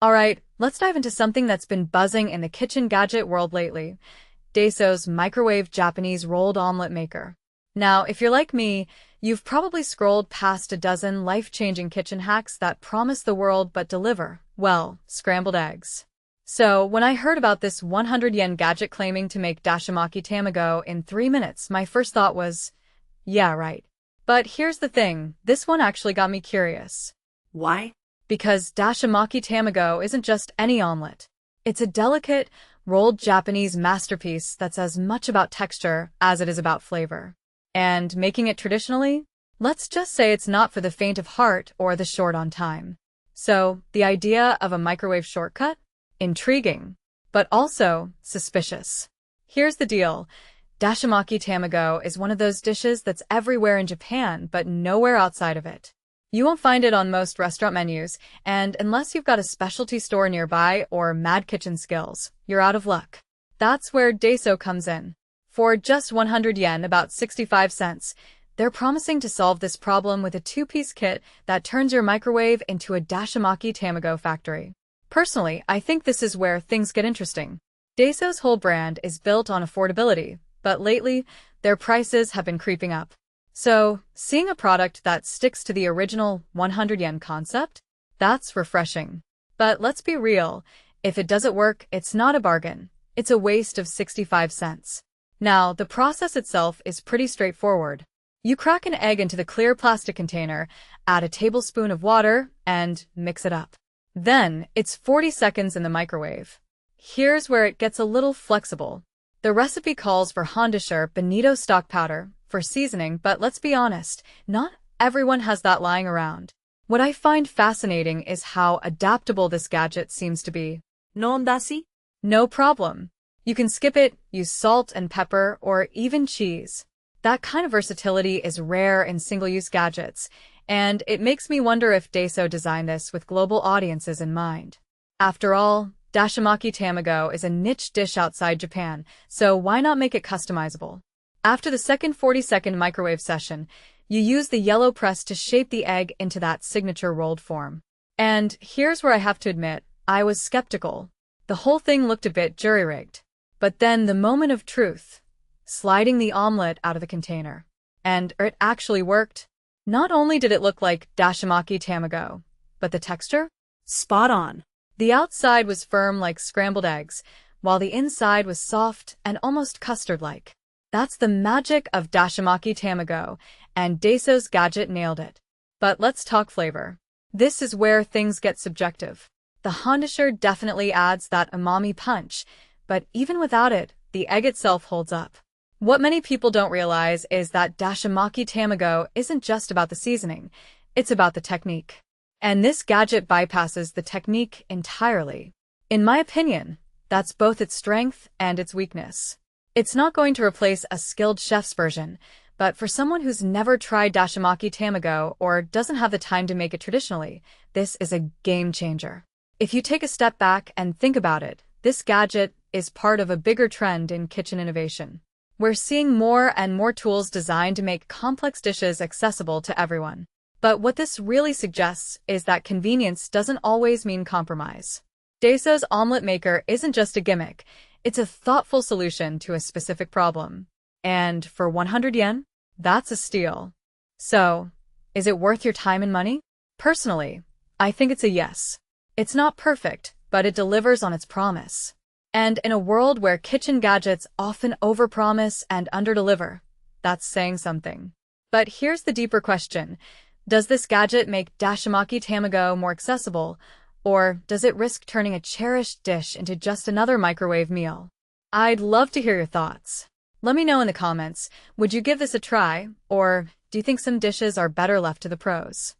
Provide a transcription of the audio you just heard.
Alright, let's dive into something that's been buzzing in the kitchen gadget world lately. Daiso's microwave Japanese rolled omelet maker. Now, if you're like me, you've probably scrolled past a dozen life-changing kitchen hacks that promise the world but deliver, well, scrambled eggs. So, when I heard about this 100 yen gadget claiming to make Dashimaki Tamago in 3 minutes, my first thought was, yeah, right. But here's the thing, this one actually got me curious. Why? Because Dashimaki Tamago isn't just any omelet. It's a delicate, rolled Japanese masterpiece that's as much about texture as it is about flavor. And making it traditionally? Let's just say it's not for the faint of heart or the short on time. So, the idea of a microwave shortcut? Intriguing, but also suspicious. Here's the deal. Dashimaki Tamago is one of those dishes that's everywhere in Japan, but nowhere outside of it. You won't find it on most restaurant menus, and unless you've got a specialty store nearby or mad kitchen skills, you're out of luck. That's where Daiso comes in. For just 100 yen, about 65 cents, they're promising to solve this problem with a two-piece kit that turns your microwave into a Dashimaki Tamago factory. Personally, I think this is where things get interesting. Daiso's whole brand is built on affordability, but lately, their prices have been creeping up. So, seeing a product that sticks to the original 100 yen concept? That's refreshing. But let's be real, if it doesn't work, it's not a bargain. It's a waste of 65 cents. Now, the process itself is pretty straightforward. You crack an egg into the clear plastic container, add a tablespoon of water, and mix it up. Then, it's 40 seconds in the microwave. Here's where it gets a little flexible. The recipe calls for Hondisher bonito stock powder for seasoning, but let's be honest, not everyone has that lying around. What I find fascinating is how adaptable this gadget seems to be. No dashi? No problem. You can skip it, use salt and pepper, or even cheese. That kind of versatility is rare in single-use gadgets, and it makes me wonder if Daiso designed this with global audiences in mind. After all, Dashimaki Tamago is a niche dish outside Japan, so why not make it customizable? After the second 40-second microwave session, you use the yellow press to shape the egg into that signature rolled form. And here's where I have to admit, I was skeptical. The whole thing looked a bit jury-rigged. But then the moment of truth, sliding the omelet out of the container. And it actually worked. Not only did it look like Dashimaki Tamago, but the texture? Spot on. The outside was firm like scrambled eggs, while the inside was soft and almost custard-like. That's the magic of Dashimaki Tamago, and Daiso's gadget nailed it. But let's talk flavor. This is where things get subjective. The Hondisher definitely adds that umami punch, but even without it, the egg itself holds up. What many people don't realize is that Dashimaki Tamago isn't just about the seasoning, it's about the technique. And this gadget bypasses the technique entirely. In my opinion, that's both its strength and its weakness. It's not going to replace a skilled chef's version, but for someone who's never tried Dashimaki Tamago or doesn't have the time to make it traditionally, this is a game changer. If you take a step back and think about it, this gadget is part of a bigger trend in kitchen innovation. We're seeing more and more tools designed to make complex dishes accessible to everyone. But what this really suggests is that convenience doesn't always mean compromise. Daiso's omelet maker isn't just a gimmick, it's a thoughtful solution to a specific problem. And for 100 yen? That's a steal. So, is it worth your time and money? Personally, I think it's a yes. It's not perfect, but it delivers on its promise. And in a world where kitchen gadgets often overpromise and underdeliver, that's saying something. But here's the deeper question. Does this gadget make Dashimaki Tamago more accessible, or does it risk turning a cherished dish into just another microwave meal? I'd love to hear your thoughts. Let me know in the comments, would you give this a try, or do you think some dishes are better left to the pros?